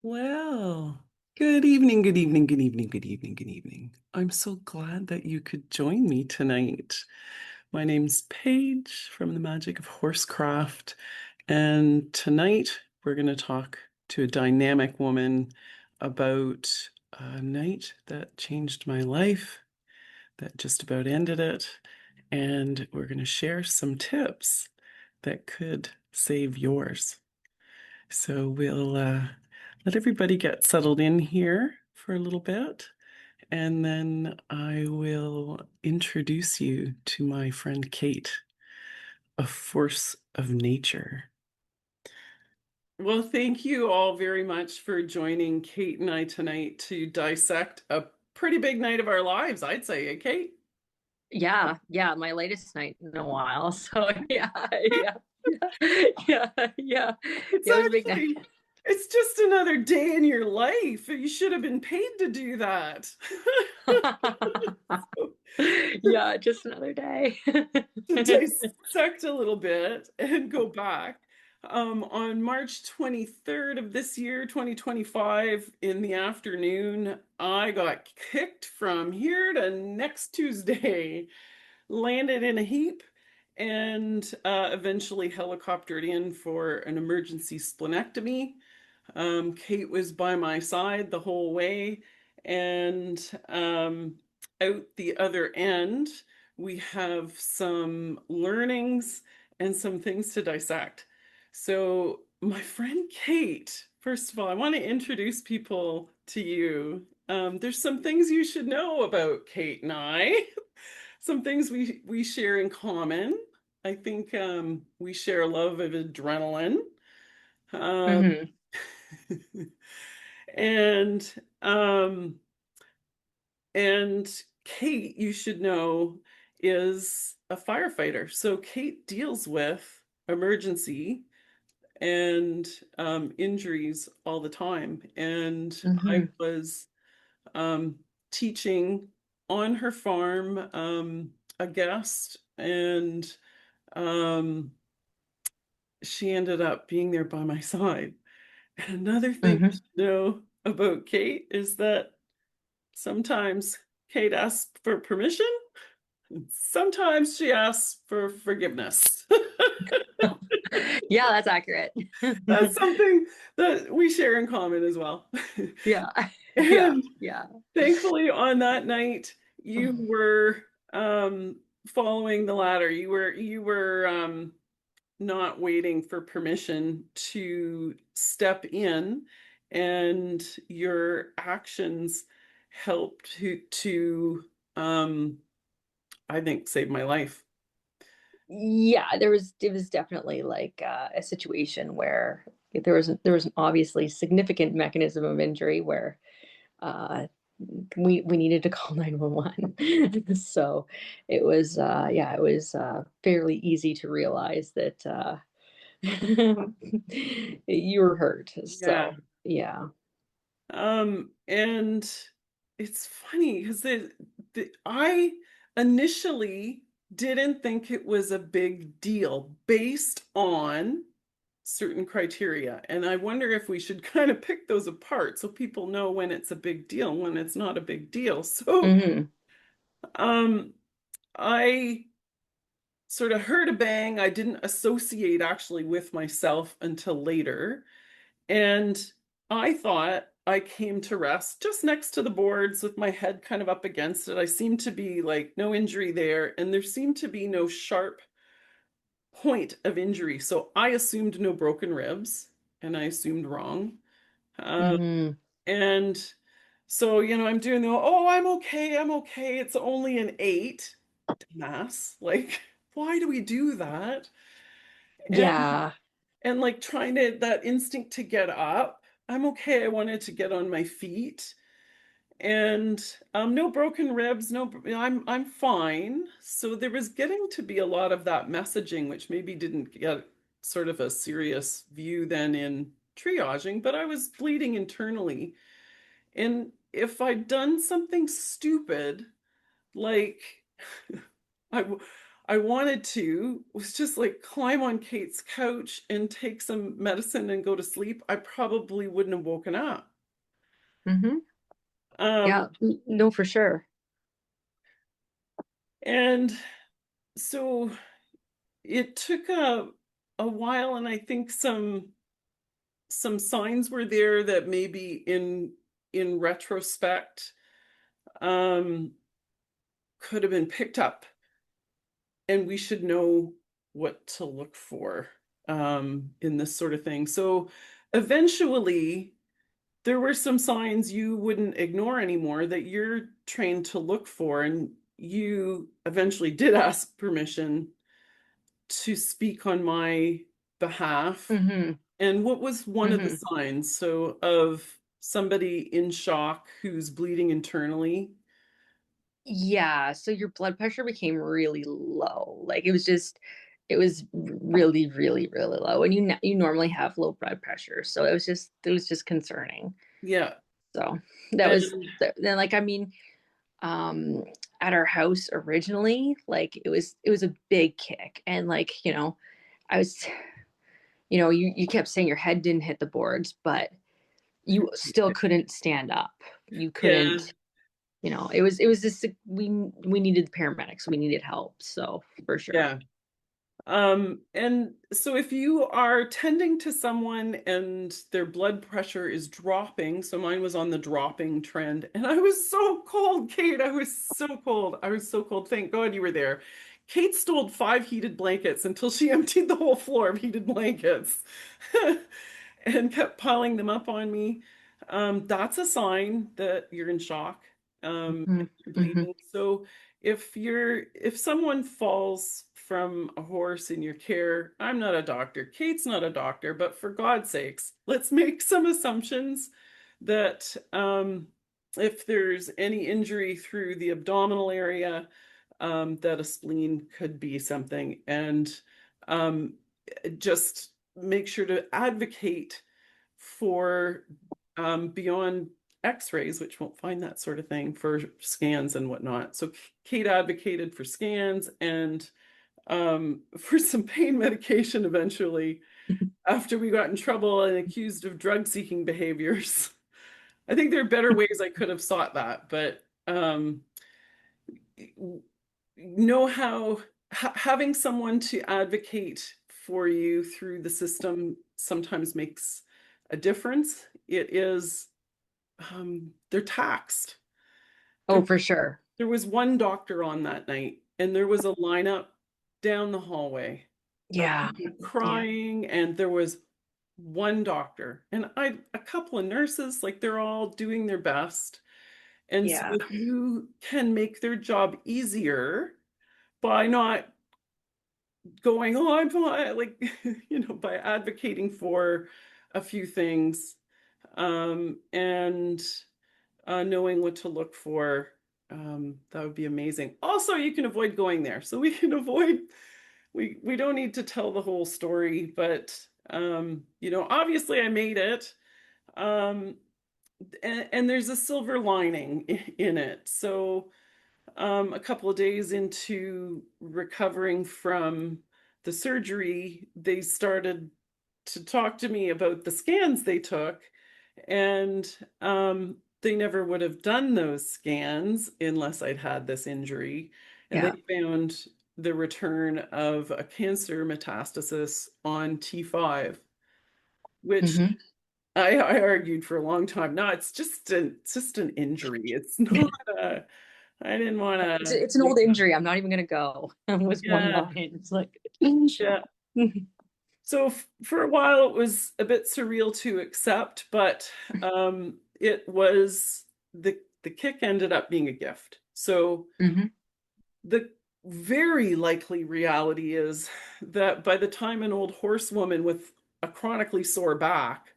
Well, good evening, good evening, good evening, good evening, good evening. I'm so glad that you could join me tonight. My name's Paige from the Magic of Horsecraft, and tonight we're going to talk to a dynamic woman about a night that changed my life, that just about ended it, and we're going to share some tips that could save yours. So we'll let everybody get settled in here for a little bit, and then I will introduce you to my friend Kate, a force of nature. Well, thank you all very much for joining Kate and I tonight to dissect a pretty big night of our lives, I'd say, Kate? Yeah, my latest night in a while. So yeah. It's Yeah, it was a big night. actually, it's just another day in your life. You should have been paid to do that. Yeah, just another day. To dissect a little bit and go back. On March 23rd of this year, 2025, in the afternoon, I got kicked from here to next Tuesday, landed in a heap, and eventually helicoptered in for an emergency splenectomy. Kate was by my side the whole way, and out the other end, we have some learnings and some things to dissect. So, my friend Kate, first of all, I want to introduce people to you. There's some things you should know about Kate and I, some things we share in common. I think we share a love of adrenaline. Um, hmm and um and Kate, you should know, is a firefighter. So Kate deals with emergency and injuries all the time. And I hmm was um, teaching on her farm, a guest, and um, she ended up being there by my side. And another thing hmm to know about Kate is that sometimes Kate asks for permission, and sometimes she asks for forgiveness. Yeah, that's accurate. That's something that we share in common as well. Yeah. Yeah. And Yeah. thankfully, on that night, you were following the ladder. You were not waiting for permission to step in, and your actions helped to I think, save my life. Yeah, it was definitely like a situation where there was an obviously significant mechanism of injury where uh, we needed to call 911. So it was fairly easy to realize that you were hurt. Yeah. So yeah. And it's funny because I initially didn't think it was a big deal based on certain criteria. And I wonder if we should kind of pick those apart so people know when it's a big deal and when it's not a big deal. So, hmm um, I sort of heard a bang. I didn't associate actually with myself until later. And I thought I came to rest just next to the boards with my head kind of up against it. I seemed to be like no injury there, and there seemed to be no sharp point of injury. So I assumed no broken ribs, and I assumed wrong. Uh, hmm and so, I'm doing oh, I'm okay. It's only an 8. Mass. Like, why do we do that? And Yeah. like trying to that instinct to get up. I'm okay. I wanted to get on my feet, and no broken ribs. No, I'm fine. So there was getting to be a lot of that messaging, which maybe didn't get sort of a serious view then in triaging, but I was bleeding internally. And if I'd done something stupid, like I I wanted to was just like climb on Kate's couch and take some medicine and go to sleep, I probably wouldn't have woken up. Hmm. Um, Yeah, no, for sure. and so it took a while, and I think some signs were there that maybe in retrospect um, could have been picked up, and we should know what to look for in this sort of thing. So eventually, there were some signs you wouldn't ignore anymore that you're trained to look for, and you eventually did ask permission to speak on my behalf. Hmm. And what was one of the Hmm. signs? So, of somebody in shock who's bleeding internally. Yeah, so your blood pressure became really low. Like it was really, really, really low. And you normally have low blood pressure, so it was just concerning. Yeah. So that was And then, like, I mean, um, at our house originally, like it was a big kick, and like, I was, you kept saying your head didn't hit the boards, but you still couldn't stand up. You yeah, couldn't. It was just, we needed paramedics. We needed help. So for sure. yeah. And so if you are tending to someone and their blood pressure is dropping, so mine was on the dropping trend, and I was so cold, Kate. I was so cold. I was so cold. Thank God you were there. Kate stole 5 heated blankets until she emptied the whole floor of heated blankets and kept piling them up on me. That's a sign that you're in shock, Hmm. if you're Hmm. bleeding. So if someone falls from a horse in your care, I'm not a doctor, Kate's not a doctor, but for God's sakes, let's make some assumptions that if there's any injury through the abdominal area, that a spleen could be something, and um, just make sure to advocate for beyond x-rays, which won't find that sort of thing, for scans and whatnot. So Kate advocated for scans and for some pain medication eventually after we got in trouble and accused of drug-seeking behaviors. I think there are better ways I could have sought that, but know how having someone to advocate for you through the system sometimes makes a difference. It is they're taxed. Oh, There, for sure. there was one doctor on that night, and there was a lineup down the hallway of Yeah. people Yeah. crying, and there was one doctor, and a couple of nurses, like they're all doing their best. And so Yeah. if you can make their job easier by not going, oh, I'm fine, like, by advocating for a few things, and knowing what to look for, that would be amazing. Also, you can avoid going there. So we can avoid, we don't need to tell the whole story, but, obviously I made it. Um, and there's a silver lining in it. So, a couple of days into recovering from the surgery, they started to talk to me about the scans they took, and they never would have done those scans unless I'd had this injury. And they Yeah. found the return of a cancer metastasis on T5, which Hmm. I argued for a long time. No, it's just an injury. It's not a, I didn't want to. It's an old injury. I'm not even gonna go. Was one Yeah, line. It's like, yeah. So for a while, it was a bit surreal to accept, but it was the kick ended up being a gift. So hmm. the very likely reality is that by the time an old horsewoman with a chronically sore back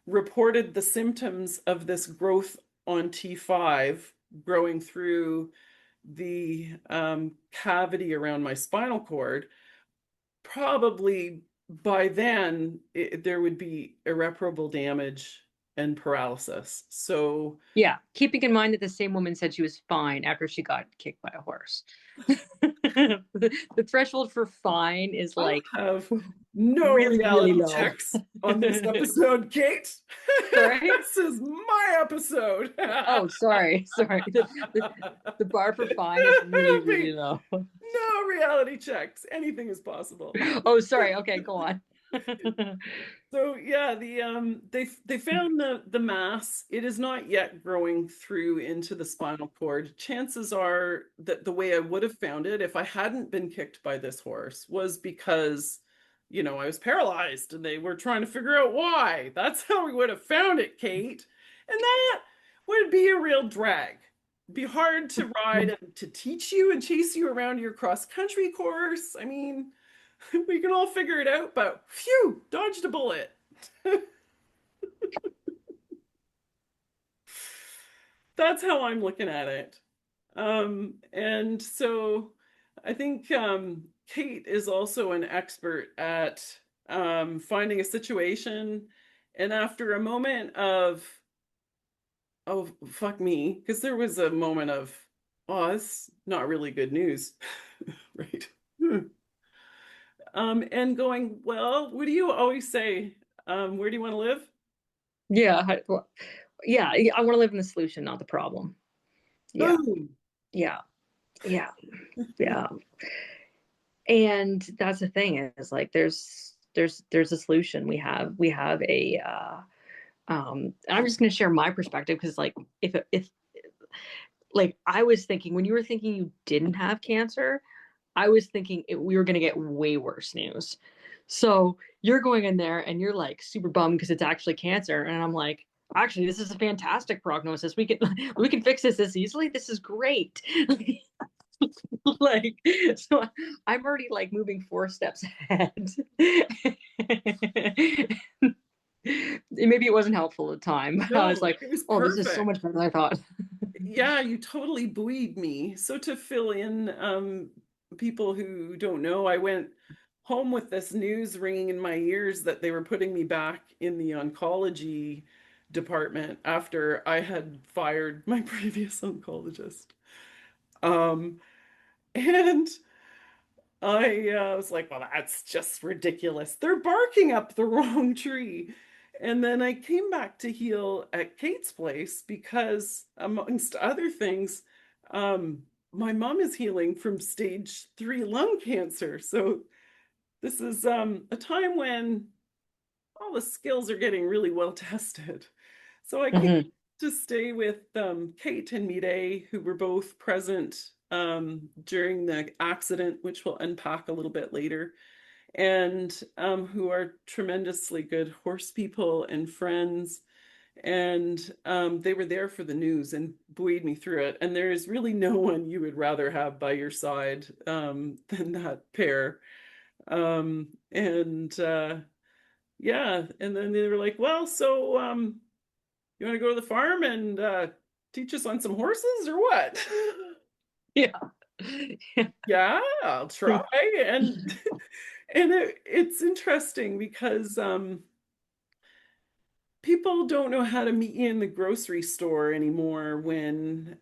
reported the symptoms of this growth on T5 growing through the cavity around my spinal cord, probably by then there would be irreparable damage and paralysis. So, Yeah. Keeping in mind that the same woman said she was fine after she got kicked by a horse. The threshold for fine is I'll like have no really, really reality low. checks on this episode, Kate. Sorry? This is my episode. Oh, sorry. Sorry. The bar for fine is really, really low. No reality checks. Anything is possible. Oh, sorry. Okay, go on. So yeah, they found the mass. It is not yet growing through into the spinal cord. Chances are that the way I would have found it if I hadn't been kicked by this horse was because, I was paralyzed and they were trying to figure out why. That's how we would have found it, Kate. And that would be a real drag. It'd be hard to ride and to teach you and chase you around your cross country course. I mean, we can all figure it out, but phew, dodged a bullet. That's how I'm looking at it. And so I think Kate is also an expert at finding a situation. And after a moment of, oh, fuck me, because there was a moment of, oh, it's not really good news, right? And going, well, what do you always say? Where do you want to live? Yeah. Yeah. I want to live in the solution, not the problem. Yeah. Boom. Yeah. Yeah. Yeah. And that's the thing is like there's a solution. We have a and I'm just going to share my perspective because like if like I was thinking when you were thinking you didn't have cancer, I was thinking we were going to get way worse news. So you're going in there and you're like super bummed because it's actually cancer, and I'm like, actually, this is a fantastic prognosis. We can fix this easily. This is great. Like, so I'm already like moving 4 steps ahead. Maybe it wasn't helpful at the time. I was No, like, it was oh, this is so perfect. much better than I thought. Yeah, you totally buoyed me. So to fill in people who don't know, I went home with this news ringing in my ears that they were putting me back in the oncology department after I had fired my previous oncologist. Um, and I was like, well, that's just ridiculous. They're barking up the wrong tree. And then I came back to heal at Kate's place because, amongst other things, my mom is healing from stage 3 lung cancer. So this is a time when all the skills are getting really well tested. So I came Mhm. to stay with Kate and Mireille, who were both present during the accident, which we'll unpack a little bit later, and who are tremendously good horse people and friends. And they were there for the news and buoyed me through it. And there is really no one you would rather have by your side than that pair. And yeah, and then they were like, well, so you want to go to the farm and teach us on some horses or what? Yeah. Yeah, I'll try. And it's interesting because people don't know how to meet you in the grocery store anymore when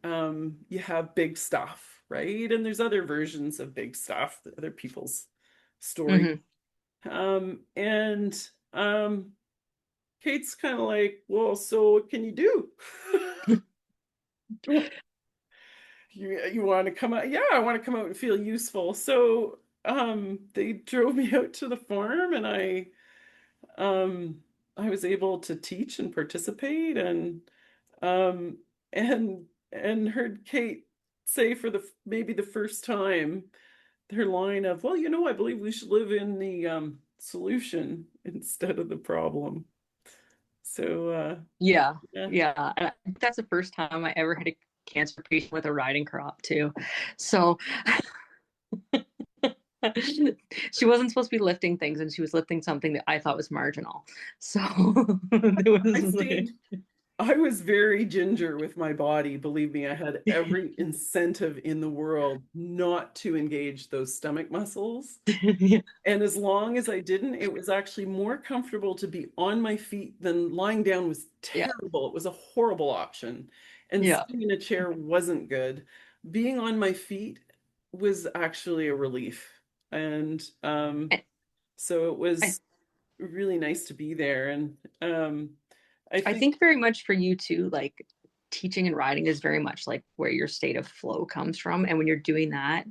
you have big stuff, right? And there's other versions of big stuff, other people's story. Hmm. And Kate's kind of like, well, so what can you do? You want to come out? Yeah, I want to come out and feel useful. So they drove me out to the farm and um I was able to teach and participate um and and heard Kate say for the maybe the first time her line of, well, I believe we should live in the solution instead of the problem. So Yeah. yeah. Yeah. And I think that's the first time I ever had a cancer patient with a riding crop too. So she wasn't supposed to be lifting things and she was lifting something that I thought was marginal. So it I was stayed like, I was very ginger with my body. Believe me, I had every incentive in the world not to engage those stomach muscles. yeah. And as long as I didn't, it was actually more comfortable to be on my feet than lying down was Yeah. terrible. It was a horrible option. And Yeah. sitting in a chair wasn't good. Being on my feet was actually a relief. And I, so it I was really nice to be there. And I I think, think very much for you too, like teaching and riding is very much like where your state of flow comes from. And when you're doing that,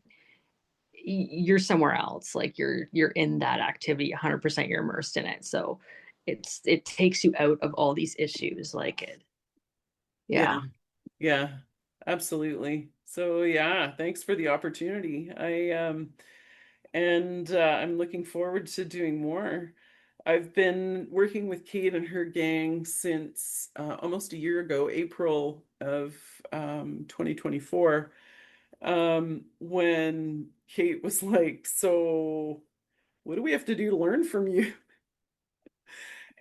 you're somewhere else. Like you're in that activity 100%, you're immersed in it. So it takes you out of all these issues. Like it, yeah, yeah. yeah, absolutely. So yeah, thanks for the opportunity. I'm looking forward to doing more. I've been working with Kate and her gang since almost a year ago, April of 2024, when Kate was like, "So, what do we have to do to learn from you?"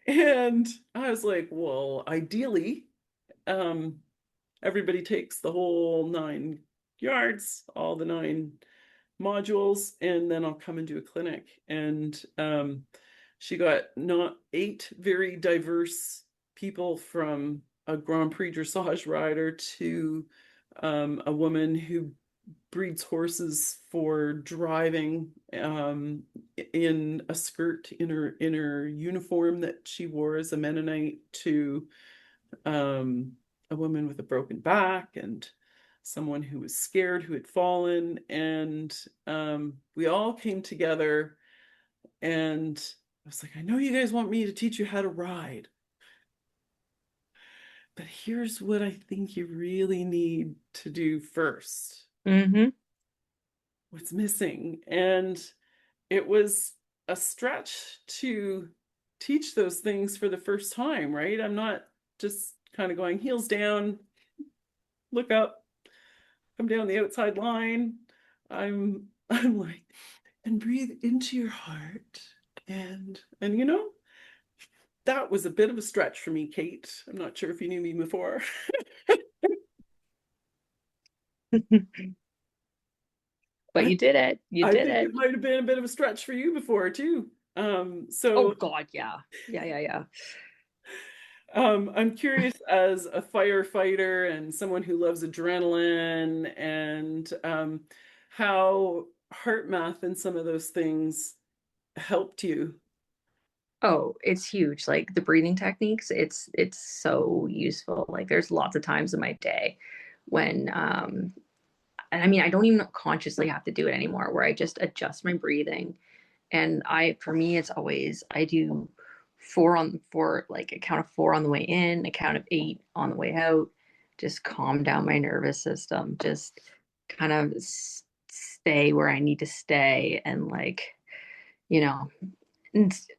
And I was like, "Well, ideally, um, everybody takes the whole 9 yards, all the 9 modules, and then I'll come and do a clinic." And she got not 8 very diverse people, from a Grand Prix dressage rider to a woman who breeds horses for driving, in a skirt in her uniform that she wore as a Mennonite, to um, a woman with a broken back, and someone who was scared, who had fallen. And we all came together, and I was like, "I know you guys want me to teach you how to ride, but here's what I think you really need to do first. Mm-hmm. What's missing?" And it was a stretch to teach those things for the first time, right? I'm not just kind of going heels down, look up, come down the outside line. I'm like, and breathe into your heart. And that was a bit of a stretch for me, Kate. I'm not sure if you knew me before. But I, you did it. You I did think it. it might have been a bit of a stretch for you before too. Oh So God, yeah. Yeah, yeah, yeah. I'm curious, as a firefighter and someone who loves adrenaline, and how heart math and some of those things helped you. Oh, it's huge. Like the breathing techniques, it's so useful. Like there's lots of times in my day when and I mean I don't even consciously have to do it anymore where I just adjust my breathing. And I for me it's always I do four, like a count of four on the way in, a count of eight on the way out. Just calm down my nervous system. Just kind of stay where I need to stay and like, you know,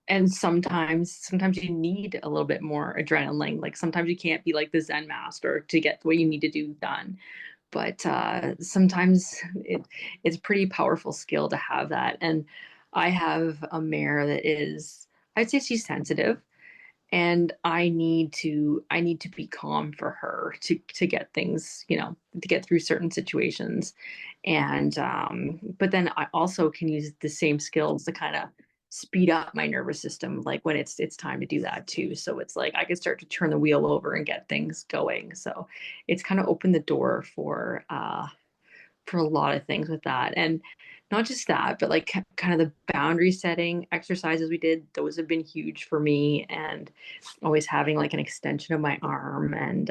and sometimes you need a little bit more adrenaline. Like sometimes you can't be like the Zen master to get what you need to do done, but sometimes it's a pretty powerful skill to have that. And I have a mare that is, I'd say she's sensitive, and I need to be calm for her to get things, to get through certain situations. And but then I also can use the same skills to kind of speed up my nervous system, like when it's time to do that too. So it's like I can start to turn the wheel over and get things going. So it's kind of opened the door for a lot of things with that. And not just that, but like kind of the boundary setting exercises we did, those have been huge for me. And always having like an extension of my arm. And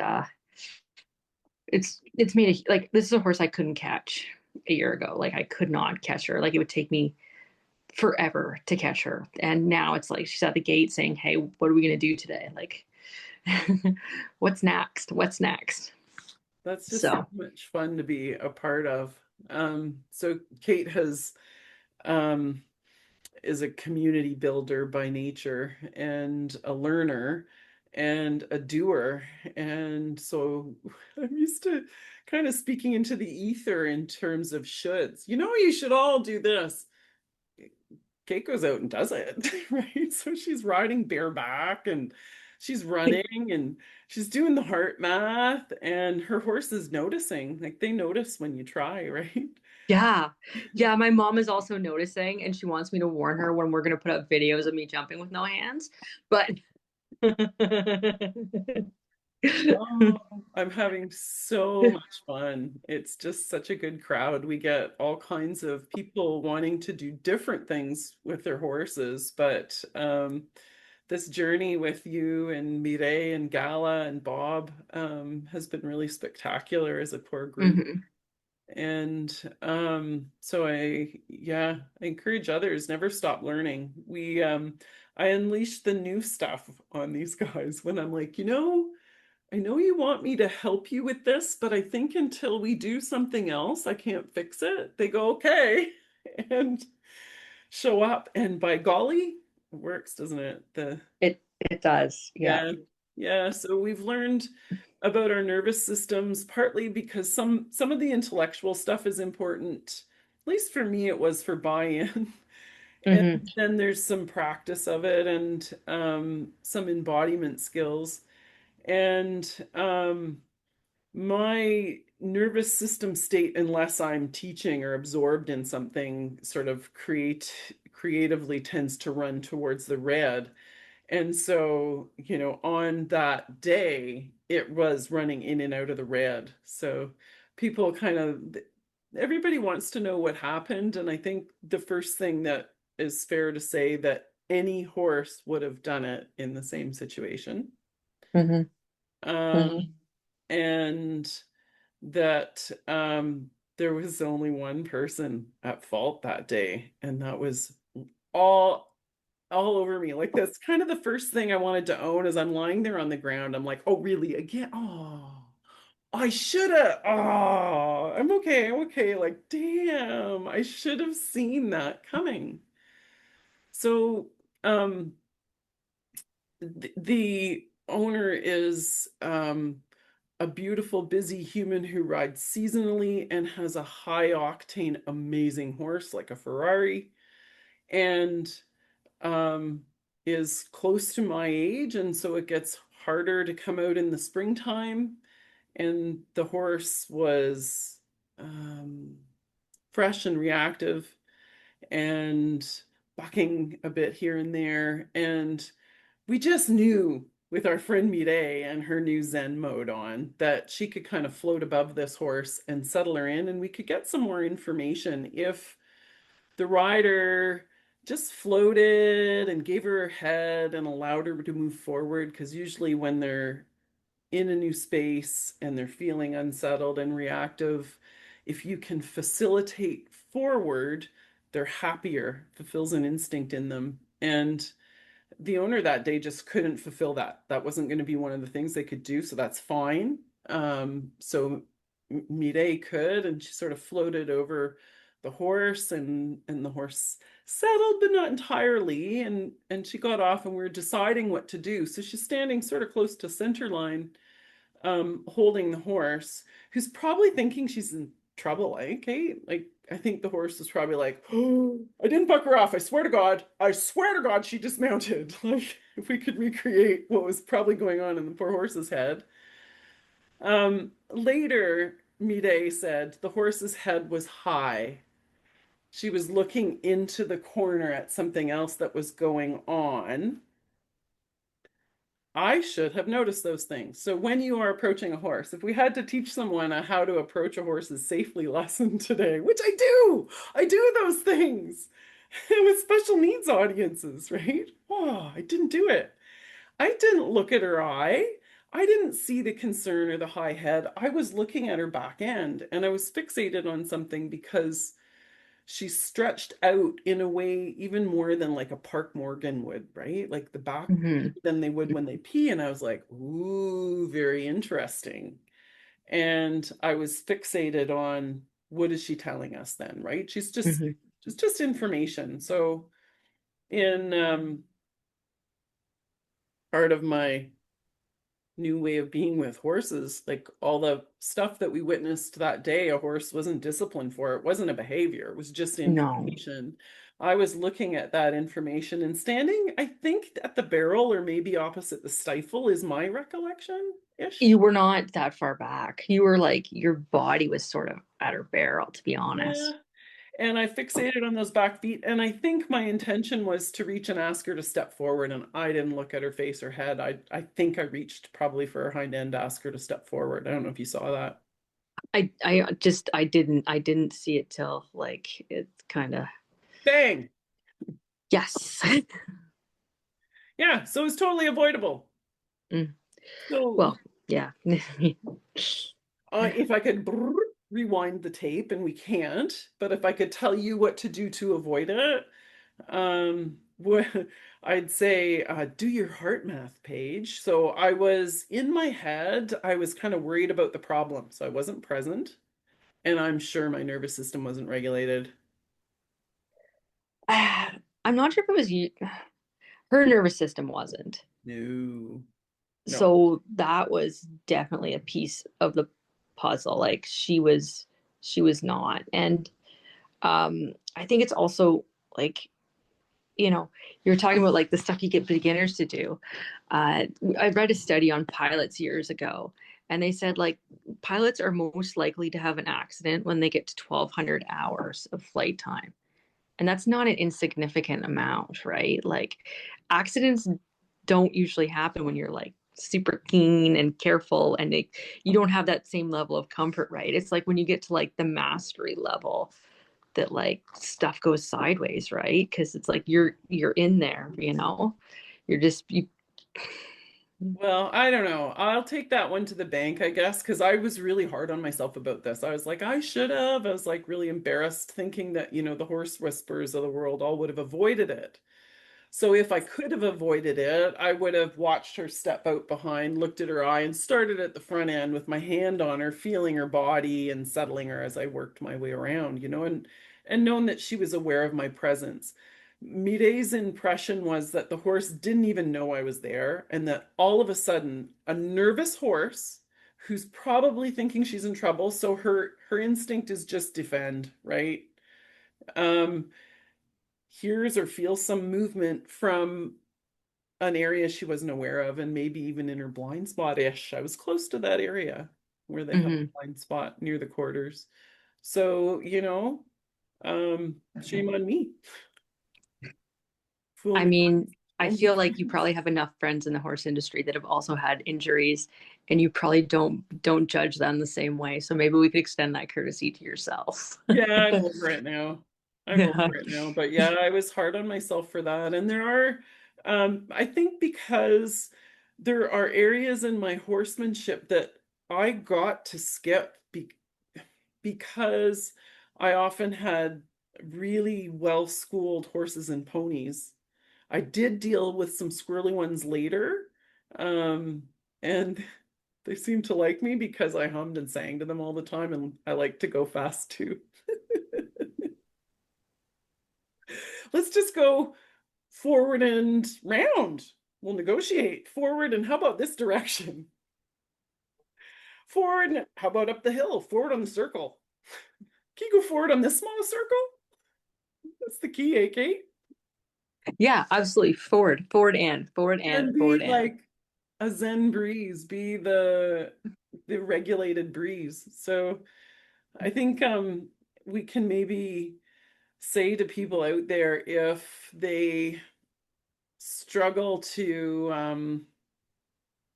it's made a, like, this is a horse I couldn't catch a year ago. Like I could not catch her. Like it would take me forever to catch her. And now it's like she's at the gate saying, "Hey, what are we going to do today?" Like, what's next? What's next? That's just so So, much fun to be a part of. So Kate um, is a community builder by nature, and a learner, and a doer. And so I'm used to kind of speaking into the ether in terms of shoulds. You should all do this. Kate goes out and does it, right? So she's riding bareback, and she's running, and she's doing the heart math, and her horse is noticing. Like, they notice when you try, right? yeah. Yeah, my mom is also noticing and she wants me to warn her when we're going to put up videos of me jumping with no hands. But Oh, I'm having so much fun. It's just such a good crowd. We get all kinds of people wanting to do different things with their horses, but this journey with you and Mireille and Gala and Bob has been really spectacular as a core group. Hmm. And so I encourage others, never stop learning. I unleash the new stuff on these guys when I'm like, I know you want me to help you with this, but I think until we do something else, I can't fix it. They go, okay, and show up. And by golly, it works, doesn't it? It does. Yeah. Yeah, yeah. So we've learned about our nervous systems partly because some of the intellectual stuff is important. At least for me, it was for buy-in. And Hmm. then there's some practice of it and some embodiment skills. And my nervous system state, unless I'm teaching or absorbed in something, sort of creatively tends to run towards the red. And so, on that day, it was running in and out of the red. So people everybody wants to know what happened. And I think the first thing that is fair to say that any horse would have done it in the same situation. Hmm. Um, Hmm. and that there was only one person at fault that day, and that was all all over me. Like that's kind of the first thing I wanted to own as I'm lying there on the ground. I'm like, oh, really? Again? Oh, I should have. Oh, I'm okay. I'm okay. Like, damn, I should have seen that coming. So, the owner is a beautiful, busy human who rides seasonally and has a high octane, amazing horse like a Ferrari, and um, is close to my age. And so it gets harder to come out in the springtime. And the horse was um, fresh and reactive and bucking a bit here and there. And we just knew with our friend Mireille and her new Zen mode on that she could kind of float above this horse and settle her in, and we could get some more information if the rider just floated and gave her head and allowed her to move forward. Because usually, when they're in a new space and they're feeling unsettled and reactive, if you can facilitate forward, they're happier, fulfills an instinct in them. And the owner that day just couldn't fulfill that. That wasn't going to be one of the things they could do, so that's fine. So Mireille could, and she sort of floated over the horse, and the horse settled, but not entirely. And she got off, and we were deciding what to do. So she's standing sort of close to center line, holding the horse, who's probably thinking she's in trouble. Like I think the horse is probably like, oh, I didn't buck her off. I swear to God, she dismounted. Like if we could recreate what was probably going on in the poor horse's head. Later, Mide said the horse's head was high. She was looking into the corner at something else that was going on. I should have noticed those things. So when you are approaching a horse, if we had to teach someone how to approach a horse's safely lesson today, which I do those things with special needs audiences, right? Oh, I didn't do it. I didn't look at her eye. I didn't see the concern or the high head. I was looking at her back end, and I was fixated on something because she stretched out in a way even more than like a Park Morgan would, right? Like the back Hmm. than they would when they pee. And I was like, ooh, very interesting. And I was fixated on what is she telling us then, right? Hmm. She's just information. So in part of my new way of being with horses, like all the stuff that we witnessed that day, a horse wasn't disciplined for. It wasn't a behavior, it was just No, information. I was looking at that information and standing, I think, at the barrel or maybe opposite the stifle is my recollection you ish. were not that far back. You were like, your body was sort of at her barrel, to be Yeah. honest. And I fixated on those back feet. And I think my intention was to reach and ask her to step forward. And I didn't look at her face or head. I think I reached probably for her hind end to ask her to step forward. I don't know if you saw that. I didn't see it till like it kind of, Bang. yes. Yeah. So it's totally avoidable. Mm. So Well, yeah. if I could rewind the tape, and we can't, but if I could tell you what to do to avoid it, what I'd say, do your heart math, Paige. So I was in my head, I was kind of worried about the problem, so I wasn't present, and I'm sure my nervous system wasn't regulated. I'm not sure if it was you. Her nervous system wasn't. No, no. So that was definitely a piece of the puzzle. Like she was not. And I think it's also like, you know, you're talking about like the stuff you get beginners to do. I read a study on pilots years ago, and they said like pilots are most likely to have an accident when they get to 1,200 hours of flight time. And that's not an insignificant amount, right? Like accidents don't usually happen when you're like super keen and careful and you don't have that same level of comfort, right? It's like when you get to like the mastery level that like stuff goes sideways, right? Because it's like you're in there, you're just you. Well, I don't know. I'll take that one to the bank, I guess, because I was really hard on myself about this. I was like, I should have. I was like really embarrassed thinking that, the horse whisperers of the world all would have avoided it. So if I could have avoided it, I would have watched her step out behind, looked at her eye, and started at the front end with my hand on her, feeling her body and settling her as I worked my way around, and known that she was aware of my presence. Mireille's impression was that the horse didn't even know I was there, and that all of a sudden, a nervous horse who's probably thinking she's in trouble, so her instinct is just defend, right? Um, Hears or feels some movement from an area she wasn't aware of, and maybe even in her blind spot-ish. I was close to that area where they have Mhm. a blind spot near the quarters. So, shame on me. Fool I me mean, once, I fool me feel like you twice. probably have enough friends in the horse industry that have also had injuries, and you probably don't judge them the same way. So maybe we could extend that courtesy to yourself. Yeah, I'm over it now. I'm Yeah. over it now. But yeah, I was hard on myself for that. And there are, I think because there are areas in my horsemanship that I got to skip because I often had really well-schooled horses and ponies. I did deal with some squirrely ones later, um, and they seemed to like me because I hummed and sang to them all the time, and I like to go fast too. Let's just go forward and round. We'll negotiate forward, and how about this direction? Forward, and how about up the hill? Forward on the circle. Can you go forward on this small circle? That's the key, eh, Kate? Yeah, absolutely. Forward and And forward be and. like a Zen breeze, be the regulated breeze. So I think we can maybe say to people out there, if they struggle to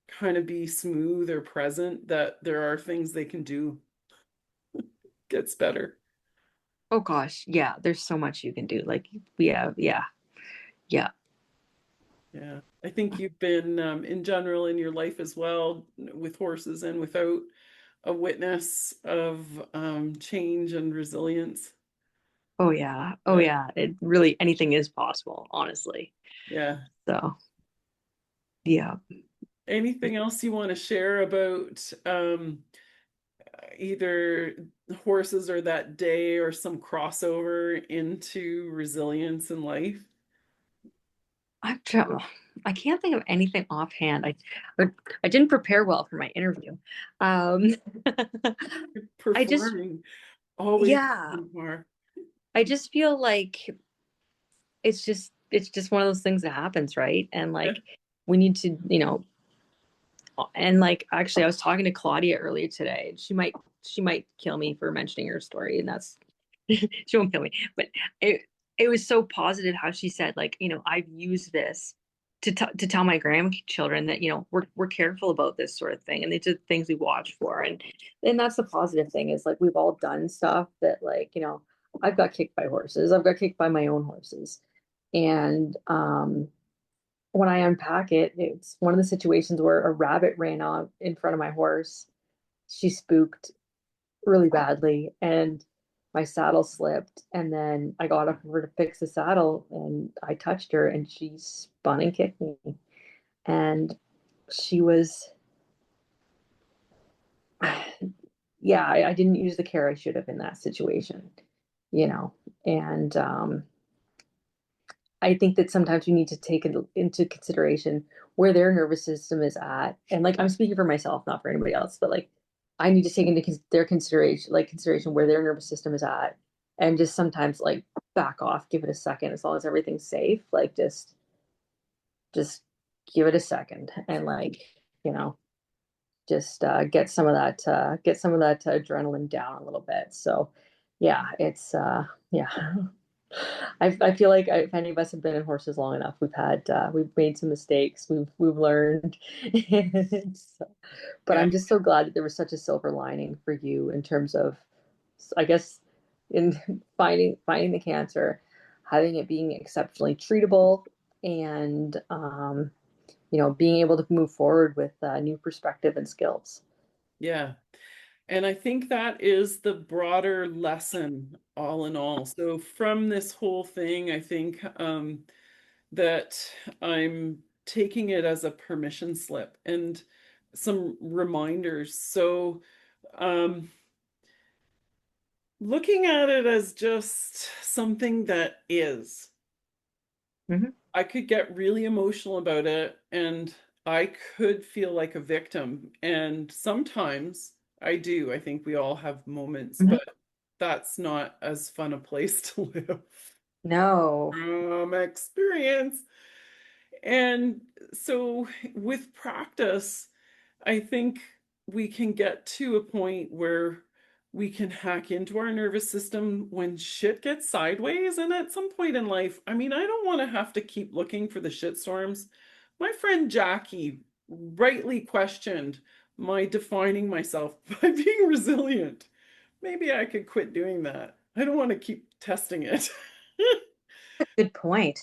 kind of be smooth or present, that there are things they can do. Gets better. Oh gosh, yeah, there's so much you can do. Like, yeah, yeah, yeah. Yeah. I think you've been, in general, in your life as well, with horses and without, a witness of change and resilience. Oh yeah. Oh That, yeah. It really anything is possible, honestly. yeah. So yeah. Anything else you want to share about either horses or that day, or some crossover into resilience in life? I'm trying, I can't think of anything offhand. I didn't prepare well for my interview. Um I just Performing always yeah, on par. I just feel like it's just one of those things that happens, right? And Yeah. like we need to, and like actually I was talking to Claudia earlier today. She might kill me for mentioning her story, and that's she won't kill me. But it it was so positive how she said, like, I've used this to tell my grandchildren that, we're careful about this sort of thing, and it's just things we watch for. And that's the positive thing, is like we've all done stuff that, like, I've got kicked by horses. I've got kicked by my own horses. And when I unpack it, it's one of the situations where a rabbit ran out in front of my horse. She spooked really badly, and my saddle slipped, and then I got up for her to fix the saddle, and I touched her and she spun and kicked me. And she was yeah, I didn't use the care I should have in that situation, you know. And I think that sometimes you need to take into consideration where their nervous system is at. And like, I'm speaking for myself, not for anybody else, but like, I need to take into their consideration where their nervous system is at, and just sometimes like back off, give it a second. As long as everything's safe, like just give it a second, and like, you know, just get some of that adrenaline down a little bit. So yeah, it's yeah. I feel like if any of us have been in horses long enough, we've made some mistakes. We've learned. So, but Yeah. I'm just so glad that there was such a silver lining for you in terms of, I guess, in finding the cancer, having it being exceptionally treatable, and being able to move forward with new perspective and skills. Yeah. And I think that is the broader lesson all in all. So from this whole thing, I think that I'm taking it as a permission slip and some reminders. So um, looking at it as just something that is. Hmm. I could get really emotional about it and I could feel like a victim. And sometimes I do. I think we all have moments, Hmm. but that's not as fun a place to live No. from experience. And so with practice, I think we can get to a point where we can hack into our nervous system when shit gets sideways. And at some point in life, I mean, I don't want to have to keep looking for the shitstorms. My friend Jackie rightly questioned my defining myself by being resilient. Maybe I could quit doing that. I don't want to keep testing it. Good point.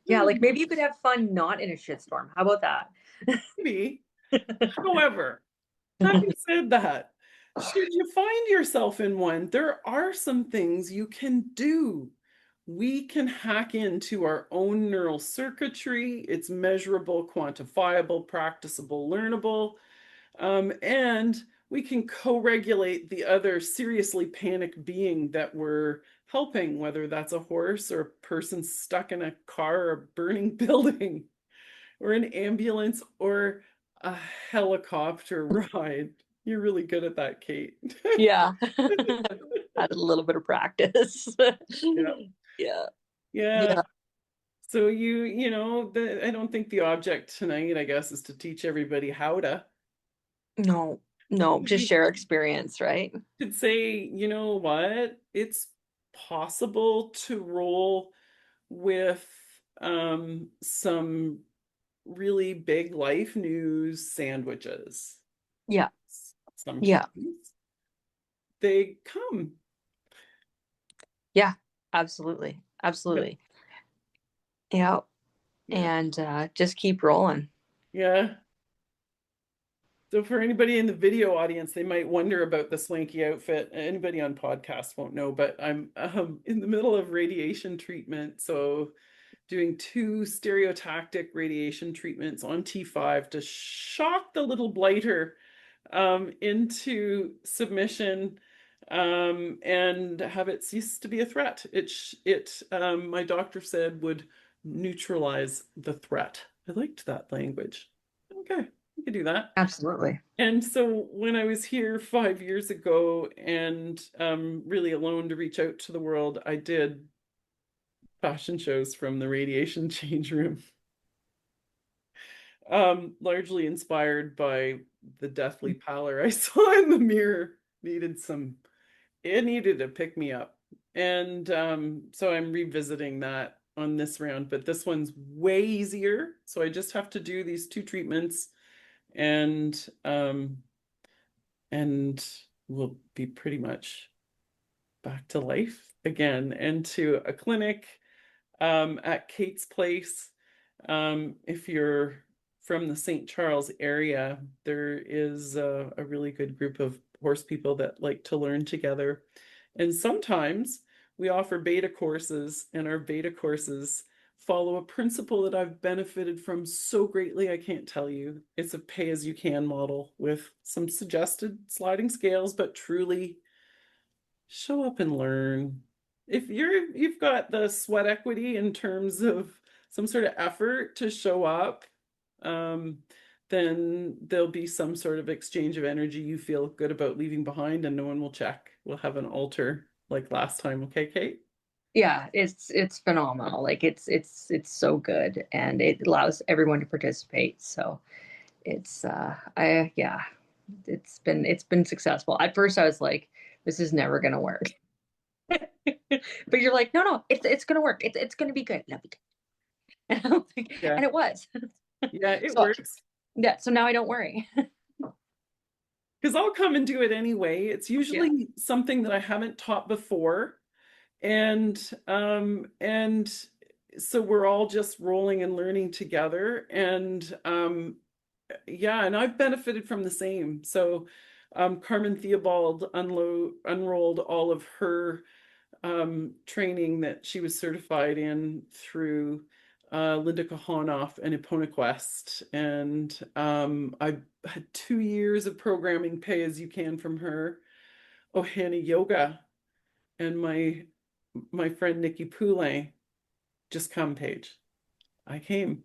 Yeah, like maybe you could have fun not in a shitstorm. How about that? Maybe. However, having said that, should you find yourself in one, there are some things you can do. We can hack into our own neural circuitry. It's measurable, quantifiable, practicable, learnable, and we can co-regulate the other seriously panicked being that we're helping, whether that's a horse or a person stuck in a car or a burning building or an ambulance or a helicopter ride. You're really good at that, Kate. Yeah. Had a little bit of practice. Yeah. Yeah. Yeah. Yeah. So I don't think the object tonight, I guess, is to teach everybody how to. No, no, just We share experience, right? could say, you know what? It's possible to roll with some really big life news sandwiches. Yeah. Sometimes Yeah. they come. Yeah. Absolutely. Yeah. Absolutely. Yeah. Yeah. And just keep rolling. Yeah. So for anybody in the video audience, they might wonder about the swanky outfit. Anybody on podcast won't know, but I'm in the middle of radiation treatment. So doing two stereotactic radiation treatments on T5 to shock the little blighter into submission and have it cease to be a threat. My doctor said, would neutralize the threat. I liked that language. Okay, we could do that. Absolutely. And so when I was here 5 years ago and really alone to reach out to the world, I did fashion shows from the radiation change room, largely inspired by the deathly pallor I saw in the mirror. It needed a pick me up. And so I'm revisiting that on this round, but this one's way easier. So I just have to do these two treatments and and we'll be pretty much back to life again and to a clinic at Kate's place. If you're from the St. Charles area, there is a really good group of horse people that like to learn together. And sometimes we offer beta courses, and our beta courses follow a principle that I've benefited from so greatly, I can't tell you. It's a pay as you can model with some suggested sliding scales, but truly show up and learn. If you've got the sweat equity in terms of some sort of effort to show up, um, then there'll be some sort of exchange of energy you feel good about leaving behind, and no one will check. We'll have an altar like last time, okay, Kate? Yeah, it's phenomenal. Like it's so good, and it allows everyone to participate. So it's I yeah, it's been successful. At first I was like, this is never gonna work. But you're like, no, it's gonna work. It's gonna be good. It'll be good. And I'm like, Yeah, and it was. yeah, it So works. yeah, so now I don't worry. Because I'll come and do it anyway. It's Yeah. usually something that I haven't taught before. And so we're all just rolling and learning together. And yeah, and I've benefited from the same. So Carmen Theobald unrolled all of her training that she was certified in through Linda Kahonoff and Eponaquest. And I had 2 years of programming pay as you can from her. Ohana Yoga and my friend Nikki Poulet, just come, Paige. I came.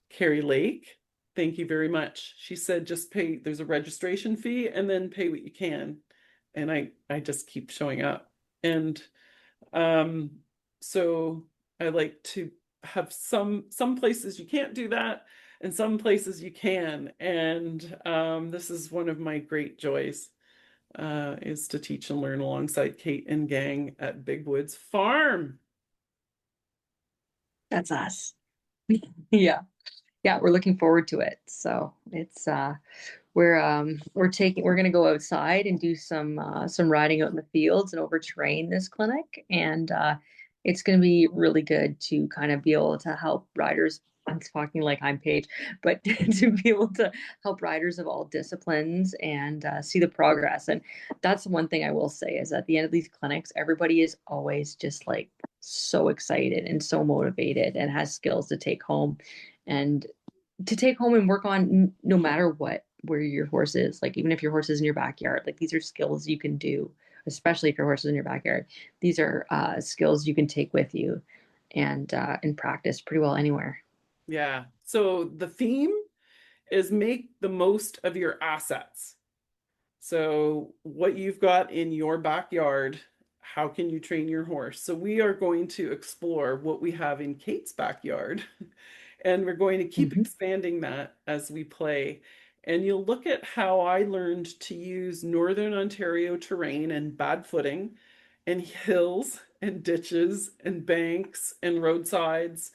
Carrie Lake, thank you very much. She said just pay, there's a registration fee and then pay what you can. And I just keep showing up. And um, so I like to have some places you can't do that and some places you can. And this is one of my great joys is to teach and learn alongside Kate and gang at Big Woods Farm. That's us. Yeah. Yeah, we're looking forward to it. So it's we're gonna go outside and do some riding out in the fields and overtrain this clinic. And it's gonna be really good to kind of be able to help riders. I'm talking like I'm Paige, but to be able to help riders of all disciplines and see the progress. And that's one thing I will say is at the end of these clinics, everybody is always just like so excited and so motivated and has skills to take home. And to take home and work on no matter what where your horse is, like even if your horse is in your backyard, like these are skills you can do, especially if your horse is in your backyard. These are skills you can take with you and practice pretty well anywhere. Yeah. So the theme is make the most of your assets. So what you've got in your backyard, how can you train your horse? So we are going to explore what we have in Kate's backyard, and we're going to keep Mm-hmm. expanding that as we play. And you'll look at how I learned to use Northern Ontario terrain and bad footing and hills and ditches and banks and roadsides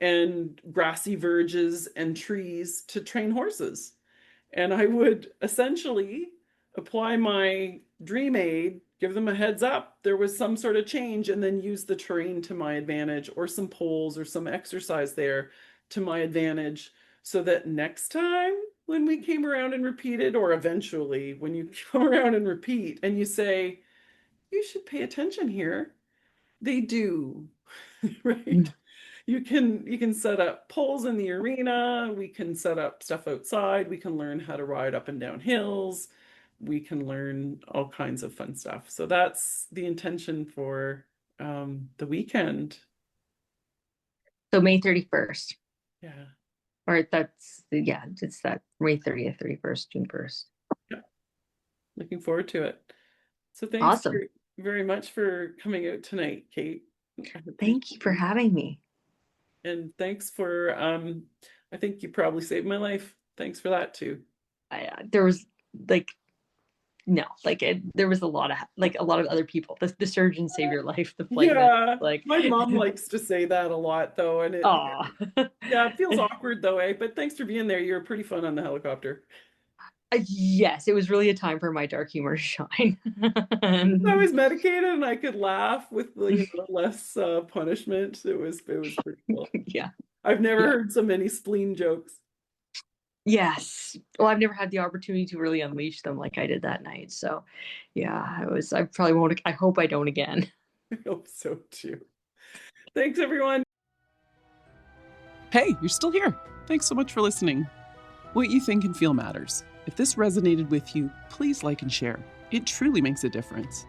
and grassy verges and trees to train horses. And I would essentially apply my dream aid, give them a heads up there was some sort of change, and then use the terrain to my advantage or some poles or some exercise there to my advantage so that next time when we came around and repeated, or eventually when you come around and repeat and you say, you should pay attention here, they do. Right? You can set up poles in the arena, we can set up stuff outside, we can learn how to ride up and down hills, we can learn all kinds of fun stuff. So that's the intention for the weekend. So May 31st, Yeah. or that's yeah, it's that May 30th, 31st, June 1st. Yeah. Looking forward to it. So thanks Awesome. very much for coming out tonight, Kate. I appreciate Thank you for it. having me. And thanks for I think you probably saved my life. Thanks for that too. There was like no, like there was a lot of other people. The surgeon saved your life. The flight med, Yeah, like, my mom likes to say that a lot though, and oh, yeah, it feels awkward though, eh? But thanks for being there. You were pretty fun on the helicopter. yes, it was really a time for my dark humor to shine. I And was medicated and I could laugh with less punishment. It was pretty cool. yeah, I've never yeah. heard so many spleen jokes. Yes. Well, I've never had the opportunity to really unleash them like I did that night. So, yeah, I probably won't. I hope I don't again. I hope so too. Thanks, everyone. Hey, you're still here. Thanks so much for listening. What you think and feel matters. If this resonated with you, please like and share. It truly makes a difference.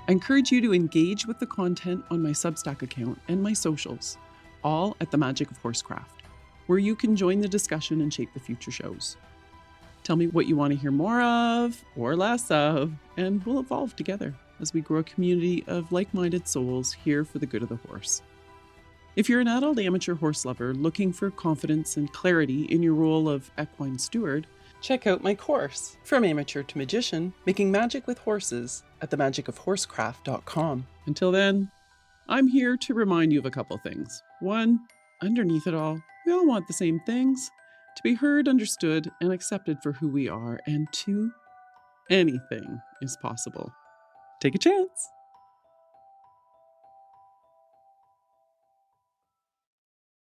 I encourage you to engage with the content on my Substack account and my socials, all at The Magic of Horsecraft, where you can join the discussion and shape the future shows. Tell me what you want to hear more of or less of, and we'll evolve together as we grow a community of like-minded souls here for the good of the horse. If you're an adult amateur horse lover looking for confidence and clarity in your role of equine steward, check out my course, From Amateur to Magician, Making Magic with Horses, at themagicofhorsecraft.com. Until then, I'm here to remind you of a couple things. One, underneath it all, we all want the same things: to be heard, understood, and accepted for who we are. And two, anything is possible. Take a chance.